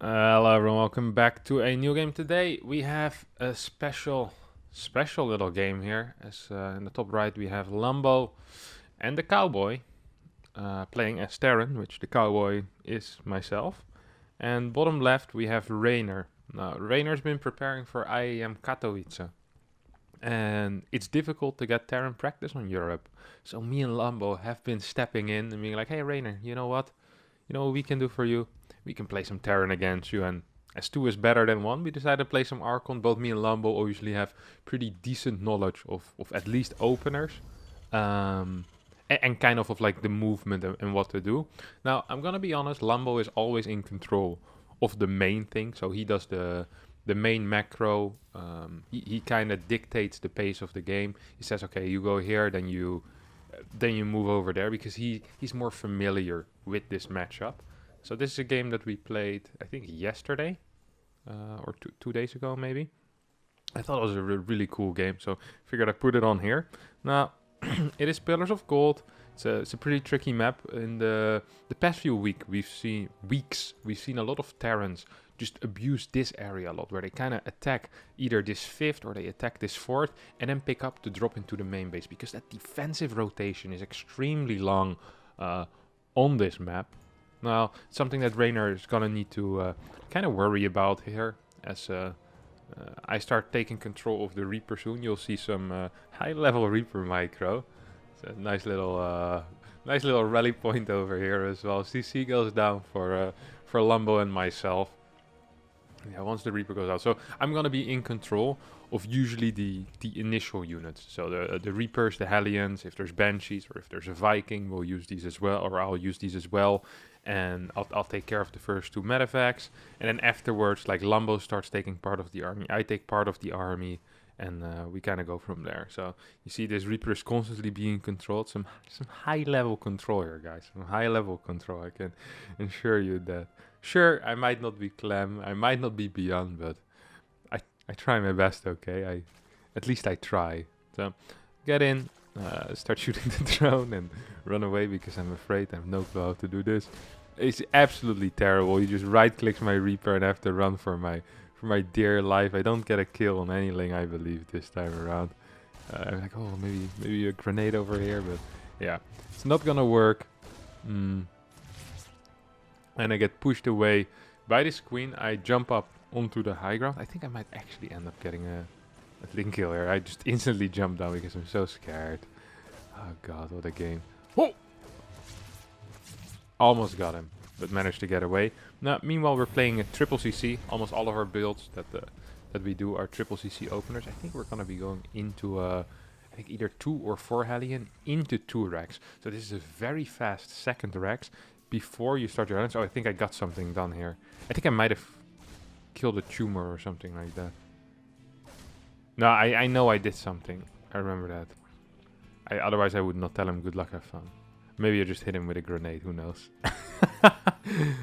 Hello everyone, welcome back to a new game. Today we have a special little game here. As in the top right we have Lambo and the cowboy playing as TERRAN, which the cowboy is myself. And bottom left we have Reynor. Now Reynor's been preparing for IAM Katowice, and it's difficult to get TERRAN practice on Europe. So me and Lambo have been stepping in and being like, "Hey Reynor, you know what? You know what we can do for you? We can play some TERRAN against you, and as two is better than one, we decided to play some Archon. Both me and Lambo obviously have pretty decent knowledge of at least openers, and kind of like the movement and what to do. Now, I'm gonna be honest, Lambo is always in control of the main thing, so he does the main macro. He kind of dictates the pace of the game. He says, okay, you go here, then you move over there, because he's more familiar with this matchup. So this is a game that we played, I think, yesterday or two days ago, maybe. I thought it was a really cool game, so figured I'd put it on here. Now, it is Pillars of Gold. It's a pretty tricky map. In the past few weeks, we've seen a lot of Terrans just abuse this area a lot, where they kind of attack either this fifth or they attack this fourth, and then pick up to drop into the main base, because that defensive rotation is extremely long on this map. Now, something that Reynor is gonna need to kind of worry about here, as I start taking control of the Reaper soon. You'll see some high-level Reaper micro. It's a nice little rally point over here as well. CC goes down for Lambo and myself. Yeah, once the Reaper goes out, so I'm gonna be in control of usually the initial units. So the Reapers, the Hellions. If there's Banshees or if there's a Viking, we'll use these as well, or I'll use these as well. And I'll take care of the first two medevacs, and then afterwards, like, Lambo starts taking part of the army, I take part of the army, and we kind of go from there. So you see this Reaper is constantly being controlled. Some high level control here, guys. Some high level control, I can assure you that. Sure, I might not be Clem, I might not be Beyond, but I try my best, okay? At least I try. So get in, start shooting the drone and run away, because I'm afraid I have no clue how to do this. It's absolutely terrible. He just right clicks my Reaper and I have to run for my dear life. I don't get a kill on anything, I believe, this time around. I'm like, oh, maybe a grenade over here, but yeah, it's not gonna work. And I get pushed away by this queen. I jump up onto the high ground. I think I might actually end up getting a link kill here. I just instantly jump down because I'm so scared. Oh god, what a game. Oh! Almost got him, but managed to get away. Now, meanwhile, we're playing a triple CC. Almost all of our builds that we do are triple CC openers. I think we're gonna be going into I think either 2 or 4 Hellion into 2 racks. So this is a very fast second racks before you start your runs. Oh, I think I got something done here. I think I might have killed a tumor or something like that. No, I know I did something. I remember that. Otherwise I would not tell him good luck, have fun. Maybe I just hit him with a grenade, who knows.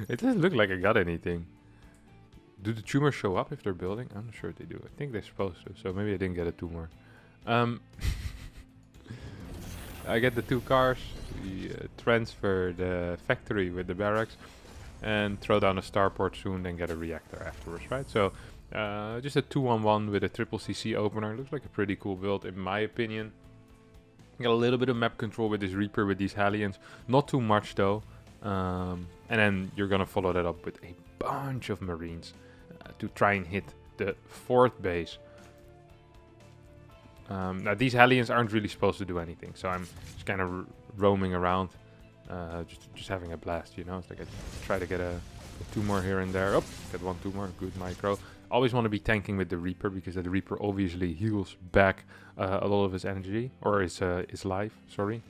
It doesn't look like I got anything. Do the tumors show up if they're building? I'm not sure if they do. I think they're supposed to, so maybe I didn't get a tumor. I get the 2 cars, we transfer the factory with the barracks, and throw down a starport soon, then get a reactor afterwards, right? So, just a 2-on-1 with a triple CC opener. Looks like a pretty cool build, in my opinion. Get a little bit of map control with this Reaper, with these Hellions. Not too much, though. And then you're gonna follow that up with a bunch of Marines to try and hit the 4th base. Now, these Hellions aren't really supposed to do anything, so I'm just kind of roaming around, just having a blast, you know? It's like I try to get a tumor here and there. Oh, get 1 tumor, good micro. Always want to be tanking with the Reaper, because the Reaper obviously heals back a lot of his energy, or his life, sorry.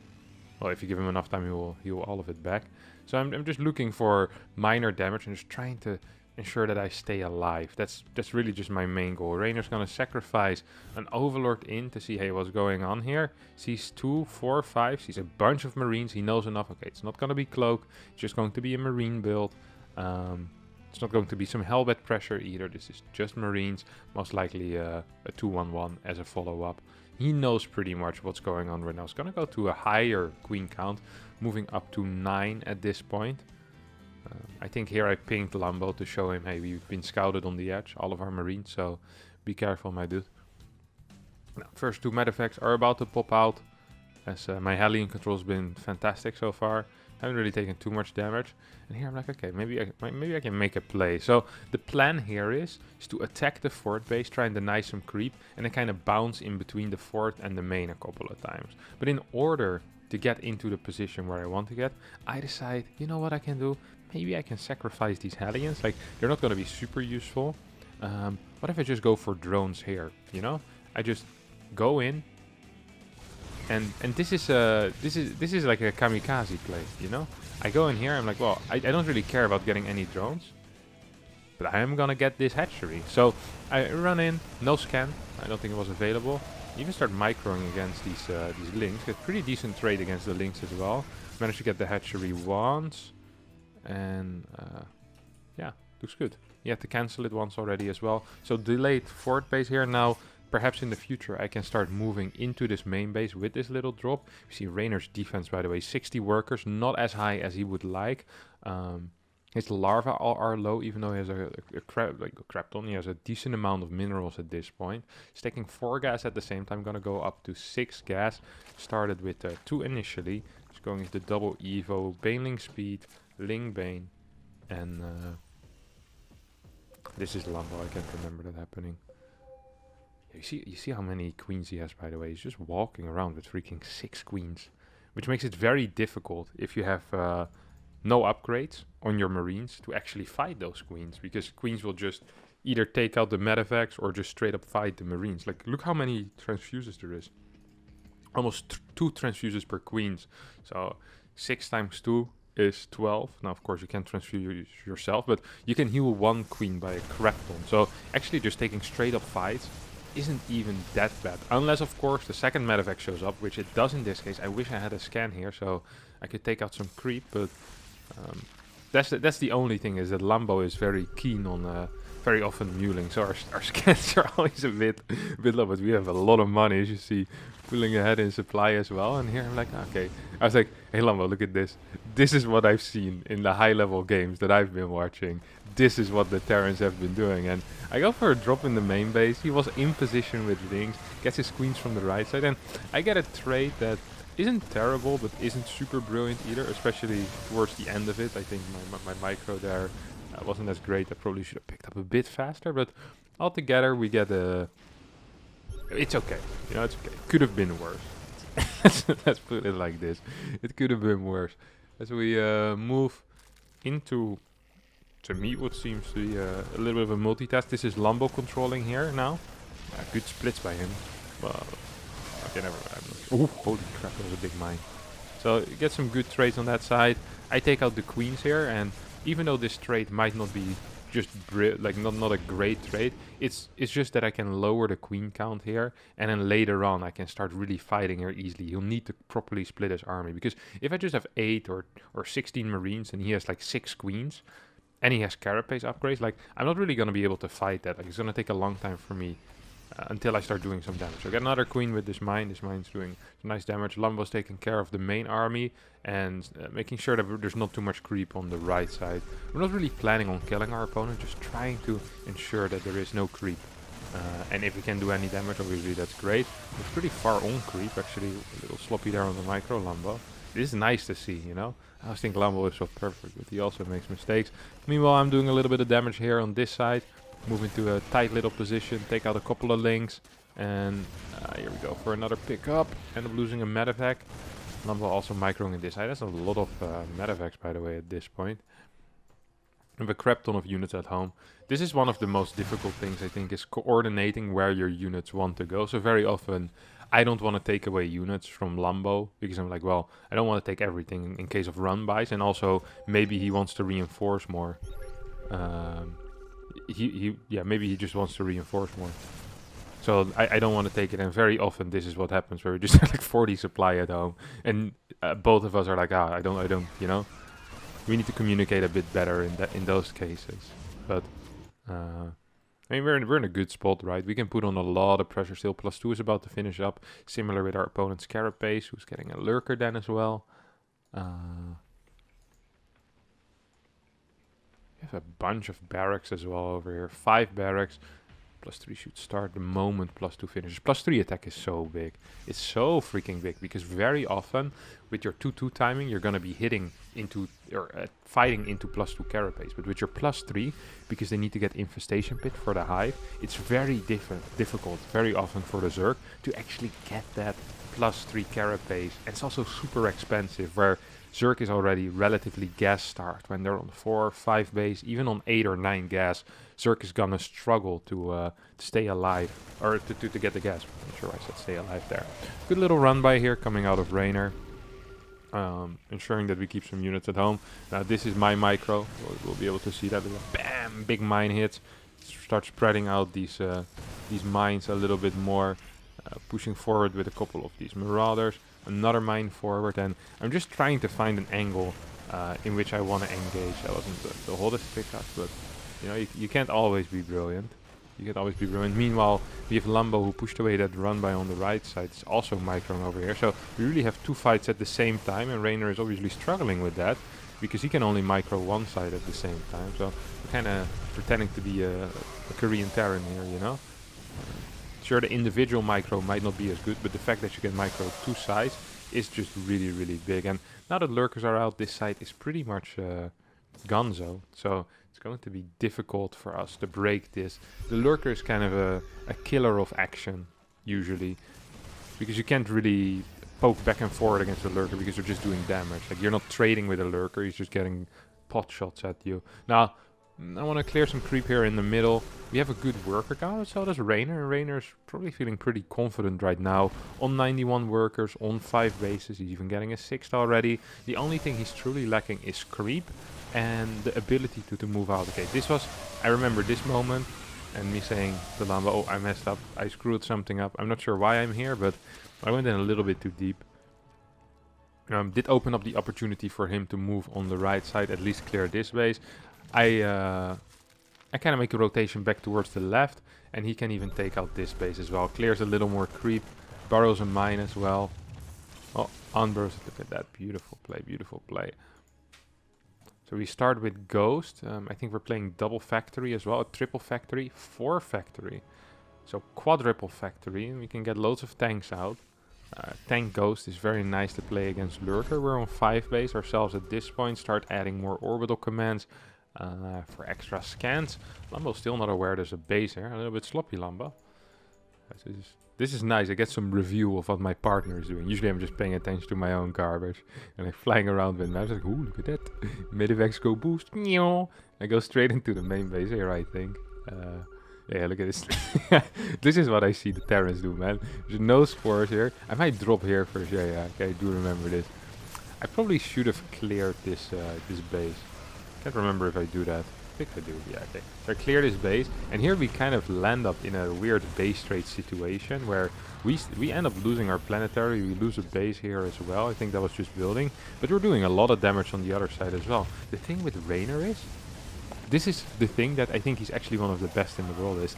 Well, if you give him enough time, he will heal all of it back. So I'm just looking for minor damage and just trying to ensure that I stay alive. That's really just my main goal. Reynor's gonna sacrifice an Overlord in to see, hey, what's going on here. Sees 2, 4, 5, sees a bunch of Marines. He knows enough. Okay, it's not gonna be Cloak. It's just going to be a Marine build. It's not going to be some Hellbat pressure either. This is just Marines. Most likely a 2-1-1 as a follow-up. He knows pretty much what's going on right now. It's gonna go to a higher queen count, moving up to 9 at this point. I think here I pinged Lambo to show him, hey, we've been scouted on the edge, all of our marines, so be careful, my dude. Now, first 2 medevacts are about to pop out, as my Hellion control's been fantastic so far. Haven't really taken too much damage. And here I'm like, okay, maybe I can make a play. So the plan here is to attack the fort base, try and deny some creep, and then kind of bounce in between the fort and the main a couple of times. But in order to get into the position where I want to get, I decide, you know what I can do? Maybe I can sacrifice these Hellions. Like, they're not going to be super useful. What if I just go for drones here, you know? I just go in, and this is like a kamikaze play, you know? I go in here, I'm like, well, I don't really care about getting any drones, but I am gonna get this hatchery. So I run in, no scan, I don't think it was available. Even start microing against these links. Get pretty decent trade against the links as well. Managed to get the hatchery once, and yeah, looks good. You have to cancel it once already as well. So delayed fort base here now. Perhaps in the future I can start moving into this main base with this little drop. You see Reynor's defense, by the way, 60 workers, not as high as he would like. His larvae are low, even though he has a Krapton. He has a decent amount of minerals at this point. He's taking 4 gas at the same time, gonna go up to 6 gas. Started with 2 initially. He's going into double Evo, Baneling speed, Ling Bane, and this is Lambo. I can't remember that happening. You see how many queens he has, by the way. He's just walking around with freaking 6 queens, which makes it very difficult if you have no upgrades on your marines to actually fight those queens, because queens will just either take out the medevacs or just straight up fight the marines. Like, look how many transfuses there is. Almost 2 transfuses per queens. So 6 times 2 is 12. Now, of course, you can't transfuse yourself, but you can heal 1 queen by a Krapton. So actually just taking straight up fights isn't even that bad, unless of course the second medevac shows up, which it does in this case. I wish I had a scan here so I could take out some creep, but that's the only thing, is that Lambo is very keen on very often muling, so our scans are always a bit low, but we have a lot of money, as you see, pulling ahead in supply as well. And here I'm like, okay, I was like, hey Lambo, look at this. This is what I've seen in the high level games that I've been watching. This is what the Terrans have been doing. And I go for a drop in the main base. He was in position with Lynx, gets his queens from the right side, and I get a trade that isn't terrible, but isn't super brilliant either, especially towards the end of it. I think my micro there wasn't as great. I probably should have picked up a bit faster, but altogether we get a... It's okay, you know, it's okay. Could have been worse. Let's put it like this. It could have been worse. As we move into, to me, what seems to be a little bit of a multitask. This is Lambo controlling here now. Good splits by him. Well, okay, never mind. Oh, holy crap, that was a big mine. So you get some good trades on that side. I take out the queens here, and even though this trade might not be just not a great trade, it's just that I can lower the queen count here, and then later on I can start really fighting here easily. He'll need to properly split his army, because if I just have 8 or 16 marines and he has like 6 queens and he has carapace upgrades, like I'm not really going to be able to fight that. Like, it's going to take a long time for me until I start doing some damage. So I got another queen with this mine. This mine's doing some nice damage. Lambo's taking care of the main army and making sure that there's not too much creep on the right side. We're not really planning on killing our opponent, just trying to ensure that there is no creep. And if we can do any damage, obviously that's great. It's pretty far on creep, actually. A little sloppy there on the micro Lambo. This is nice to see, you know. I always think Lambo is so perfect, but he also makes mistakes. Meanwhile, I'm doing a little bit of damage here on this side. Move into a tight little position, take out a couple of links, and here we go for another pickup. End up losing a medevac. Lambo also microing in this side. That's a lot of medevacs, by the way, at this point. I have a crap ton of units at home. This is one of the most difficult things, I think, is coordinating where your units want to go. So very often, I don't want to take away units from Lambo, because I'm like, well, I don't want to take everything in case of run-bys, and also maybe he wants to reinforce more. Maybe he just wants to reinforce more. So I don't want to take it, and very often this is what happens, where we just have like 40 supply at home, and both of us are like, I don't, you know. We need to communicate a bit better in those cases. But I mean, we're in a good spot, right? We can put on a lot of pressure still. +2 is about to finish up, similar with our opponent's Carapace, who's getting a lurker then as well. You have a bunch of barracks as well over here. 5 barracks. +3 should start the moment +2 finishes. +3 attack is so big. It's so freaking big because very often with your 2-2 timing, you're going to be hitting into or fighting into +2 carapace. But with your +3, because they need to get infestation pit for the hive, it's very difficult very often for the Zerg to actually get that +3 carapace. And it's also super expensive where Zerg is already relatively gas starved. When they're on 4 or 5 base, even on 8 or 9 gas, Zerg is gonna struggle to stay alive, or to get the gas. I'm not sure why I said stay alive there. Good little run by here coming out of Reynor. Ensuring that we keep some units at home. Now this is my micro. We'll be able to see that. Bam! Big mine hits. Start spreading out these mines a little bit more. Pushing forward with a couple of these marauders. Another mine forward, and I'm just trying to find an angle in which I want to engage. That wasn't the hottest pickup, but you know, you can't always be brilliant. You can't always be brilliant. Meanwhile, we have Lambo who pushed away that run by on the right side. It's also microing over here. So we really have 2 fights at the same time, and Reynor is obviously struggling with that because he can only micro one side at the same time. So we're kind of pretending to be a Korean Terran here, you know. Sure, the individual micro might not be as good, but the fact that you can micro 2 sides is just really, really big. And now that lurkers are out, this side is pretty much gonzo. So it's going to be difficult for us to break this. The lurker is kind of a killer of action, usually. Because you can't really poke back and forward against the lurker because you're just doing damage. Like, you're not trading with a lurker, he's just getting pot shots at you. Now, I want to clear some creep here in the middle. We have a good worker count, so does Reynor. Reynor's probably feeling pretty confident right now. On 91 workers, on 5 bases, he's even getting a 6th already. The only thing he's truly lacking is creep and the ability to move out. Okay, this was, I remember this moment, and me saying to Lambo, oh, I messed up, I screwed something up. I'm not sure why I'm here, but I went in a little bit too deep. Did open up the opportunity for him to move on the right side, at least clear this base. I kind of make a rotation back towards the left, and he can even take out this base as well. Clears a little more creep, burrows a mine as well. Oh, unburst, look at that, beautiful play, beautiful play. So we start with Ghost. I think we're playing double factory as well, a triple factory, 4 factory. So quadruple factory, and we can get loads of tanks out. Tank Ghost is very nice to play against Lurker. We're on 5 base ourselves at this point. Start adding more orbital commands for extra scans. Lambo's still not aware there's a base here. A little bit sloppy, Lambo. This is nice. I get some review of what my partner is doing. Usually I'm just paying attention to my own garbage and like flying around with maps. Like, ooh, look at that. Medivacs go boost. I go straight into the main base here, I think. Yeah, look at this. This is what I see the Terrans do, man. There's no spores here. I might drop here for sure. Yeah, okay, I do remember this. I probably should have cleared this this base. Can't remember if I do that. I think I do. Yeah, okay. So I clear this base, and here we kind of land up in a weird base trade situation where we end up losing our planetary. We lose a base here as well. I think that was just building, but we're doing a lot of damage on the other side as well. The thing with Reynor is, this is the thing that I think he's actually one of the best in the world is,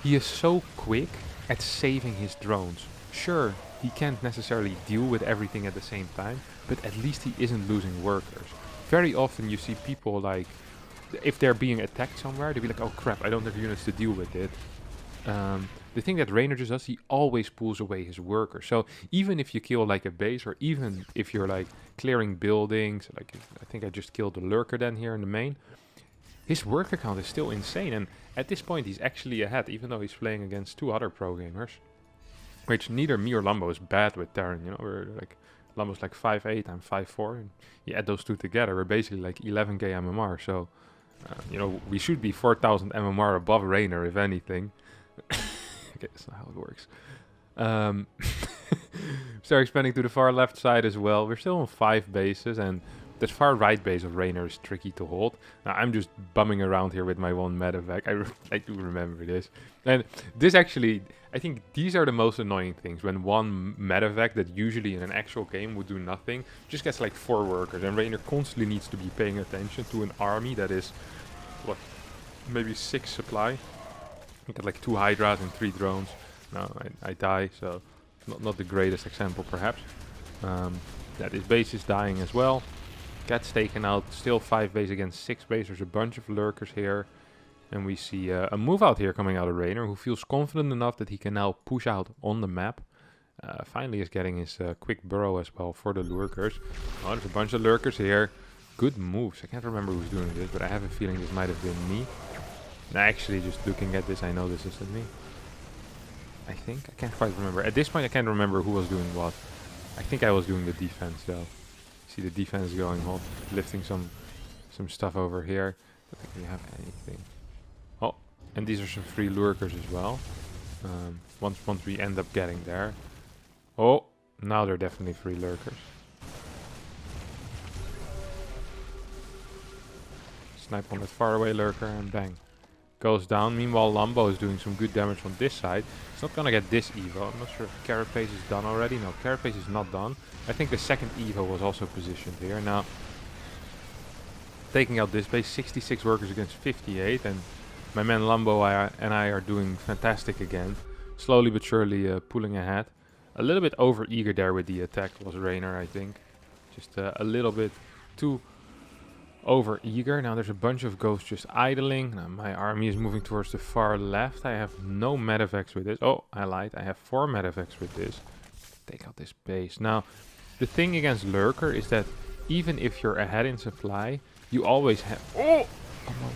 he is so quick at saving his drones. Sure, he can't necessarily deal with everything at the same time, but at least he isn't losing workers. Very often you see people like, if they're being attacked somewhere, they'll be like, oh crap, I don't have units to deal with it. The thing that Reynor just does, he always pulls away his workers. So even if you kill like a base, or even if you're like clearing buildings, like I think I just killed the lurker then here in the main, his worker count is still insane. And at this point he's actually ahead, even though he's playing against 2 other pro gamers. Which neither me or Lambo is bad with Terran, you know, we're like, Lambo's like 5'8", I'm 5'4", and you add those 2 together, we're basically like 11k MMR, so, you know, we should be 4000 MMR above Reynor, if anything. Okay, that's not how it works. Start expanding to the far left side as well. We're still on 5 bases, and this far right base of Reynor is tricky to hold. Now, I'm just bumming around here with my one medevac. I do remember this. And this actually, I think these are the most annoying things. When one medevac that usually in an actual game would do nothing, just gets like 4 workers. And Reynor constantly needs to be paying attention to an army that is, what, maybe 6 supply. You get like 2 hydras and 3 drones. No, I die, so not the greatest example perhaps. That his base is dying as well. Gets taken out. Still 5 base against 6 base. There's a bunch of lurkers here. And we see a move out here coming out of Reynor, who feels confident enough that he can now push out on the map. Finally is getting his quick burrow as well for the lurkers. Oh, there's a bunch of lurkers here. Good moves. I can't remember who's doing this, but I have a feeling this might have been me. And actually, just looking at this, I know this isn't me. I think. I can't quite remember. At this point, I can't remember who was doing what. I think I was doing the defense, though. See the defense going hot, lifting some stuff over here. I don't think we have anything. Oh, and these are some free lurkers as well. Once we end up getting there. Oh, now they're definitely free lurkers. Snipe on that faraway lurker and bang. Goes down. Meanwhile, Lambo is doing some good damage on this side. It's not gonna get this Evo. I'm not sure if Carapace is done already. No, Carapace is not done. I think the second Evo was also positioned here. Now, taking out this base, 66 workers against 58. And my man Lambo and I are doing fantastic again. Slowly but surely pulling ahead. A little bit over eager there with the attack was Reynor, I think. Just a little bit too over eager. Now there's a bunch of ghosts just idling. Now my army is moving towards the far left. I have no medevacs with this. Oh, I lied. I have 4 medevacs with this. Take out this base. Now, the thing against lurker is that even if you're ahead in supply, you always have... Oh no.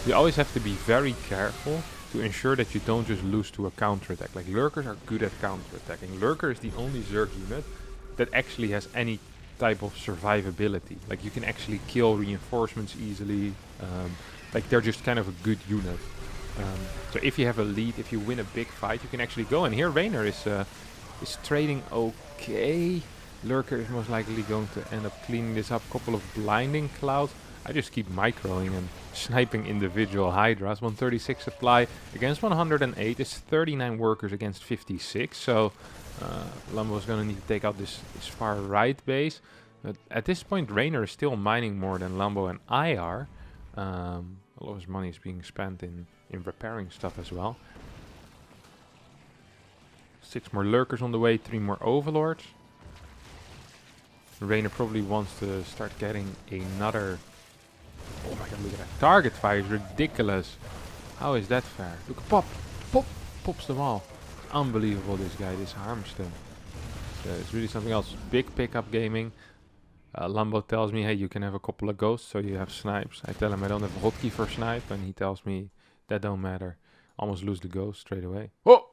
You always have to be very careful to ensure that you don't just lose to a counterattack. Like, lurkers are good at counterattacking. Lurker is the only Zerg unit that actually has any type of survivability. Like, you can actually kill reinforcements easily. Like, they're just kind of a good unit. So if you have a lead, if you win a big fight, you can actually go. And here Reynor is trading okay. Lurker is most likely going to end up cleaning this up. Couple of blinding clouds. I just keep microing and sniping individual hydras. 136 supply against 108. It's 39 workers against 56. So Lambo is going to need to take out this far right base. But at this point, Reynor is still mining more than Lambo and I are. A lot of his money is being spent in repairing stuff as well. 6 more lurkers on the way, 3 more overlords. Reynor probably wants to start getting another... Oh my god, look at that. Target fire is ridiculous. How is that fair? Look, pops them all. Unbelievable, this guy, this Harstem. It's really something else. Big pickup gaming. Lambo tells me, hey, you can have a couple of ghosts, so you have snipes. I tell him I don't have a hotkey for snipe, and he tells me that don't matter. Almost lose the ghost straight away. Oh!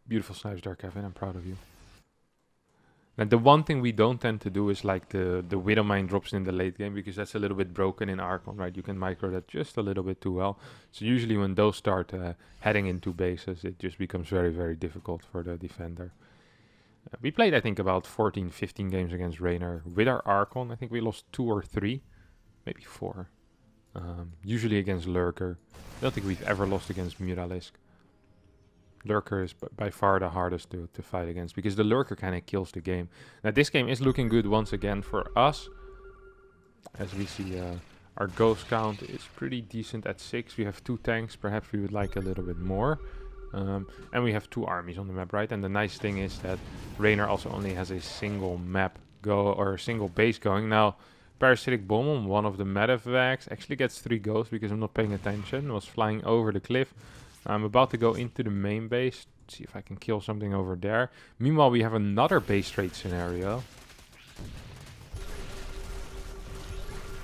Beautiful snipes there, Kevin. I'm proud of you. And the one thing we don't tend to do is like the Widow Mine drops in the late game, because that's a little bit broken in Archon, right? You can micro that just a little bit too well. So usually when those start heading into bases, it just becomes very, very difficult for the defender. We played, I think, about 14, 15 games against Reynor with our Archon. I think we lost 2 or 3, maybe 4. Usually against Lurker. I don't think we've ever lost against Muralisk. Lurker is by far the hardest to fight against, because the Lurker kind of kills the game. Now this game is looking good once again for us. As we see, our ghost count is pretty decent at 6. We have 2 tanks, perhaps we would like a little bit more. And we have 2 armies on the map, right? And the nice thing is that Reynor also only has a single map or a single base going. Now, Parasitic Bomb on one of the medevacs actually gets 3 ghosts because I'm not paying attention. Was flying over the cliff. I'm about to go into the main base, see if I can kill something over there. Meanwhile, we have another base trade scenario.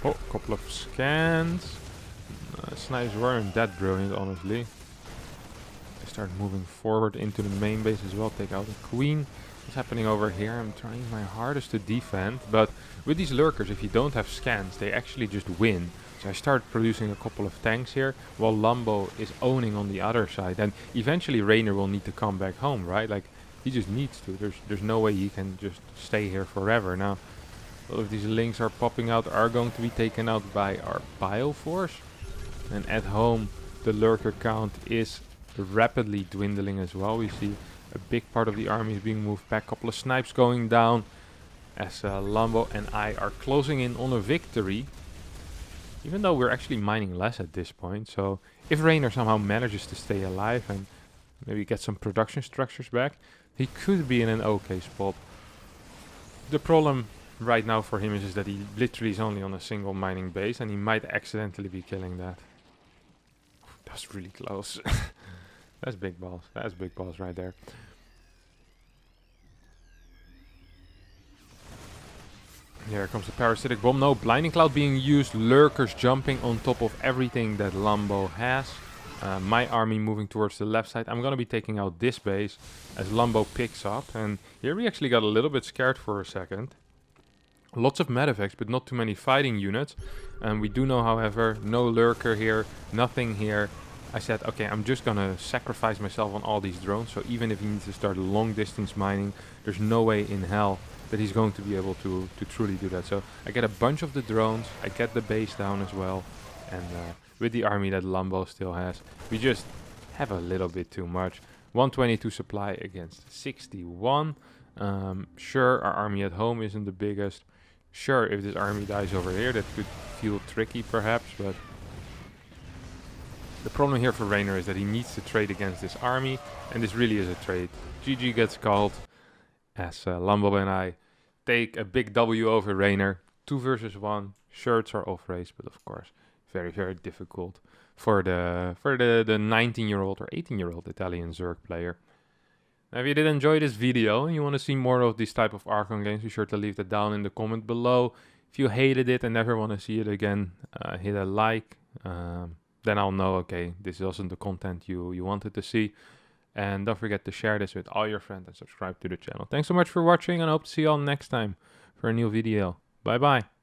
Oh, a couple of scans. Snipes weren't that brilliant, honestly. I start moving forward into the main base as well, take out the queen. What's happening over here? I'm trying my hardest to defend, but with these lurkers, if you don't have scans, they actually just win. So I start producing a couple of tanks here, while Lambo is owning on the other side. And eventually Reynor will need to come back home, right? Like, he just needs to. There's no way he can just stay here forever. Now, a lot of these links are popping out, are going to be taken out by our Bioforce. And at home, the lurker count is rapidly dwindling as well. We see a big part of the army is being moved back. Couple of snipes going down as Lambo and I are closing in on a victory. Even though we're actually mining less at this point. So if Reynor somehow manages to stay alive and maybe get some production structures back, he could be in an okay spot. The problem right now for him is that he literally is only on a single mining base, and he might accidentally be killing that. That's really close. That's big balls. That's big balls right there. Here comes the parasitic bomb. No, blinding cloud being used. Lurkers jumping on top of everything that Lambo has. My army moving towards the left side. I'm going to be taking out this base as Lambo picks up. And here we actually got a little bit scared for a second. Lots of medevacs, but not too many fighting units. And we do know, however, no lurker here, nothing here. I said, okay, I'm just going to sacrifice myself on all these drones. So even if he needs to start long distance mining, there's no way in hell that he's going to be able to truly do that. So I get a bunch of the drones, I get the base down as well, and with the army that Lambo still has, we just have a little bit too much. 122 supply against 61. Sure, our army at home isn't the biggest. Sure, if this army dies over here, that could feel tricky perhaps, but the problem here for Reynor is that he needs to trade against this army, and this really is a trade. GG gets called, as Lambo and I take a big W over Reynor. 2 versus 1. Sure, it's our off race, but of course, very, very difficult for the 19-year-old or 18-year-old Italian Zerg player. Now, if you did enjoy this video and you want to see more of these type of Archon games, be sure to leave that down in the comment below. If you hated it and never want to see it again, hit a like. Then I'll know, okay, this wasn't the content you wanted to see. And don't forget to share this with all your friends and subscribe to the channel. Thanks so much for watching, and I hope to see you all next time for a new video. Bye bye.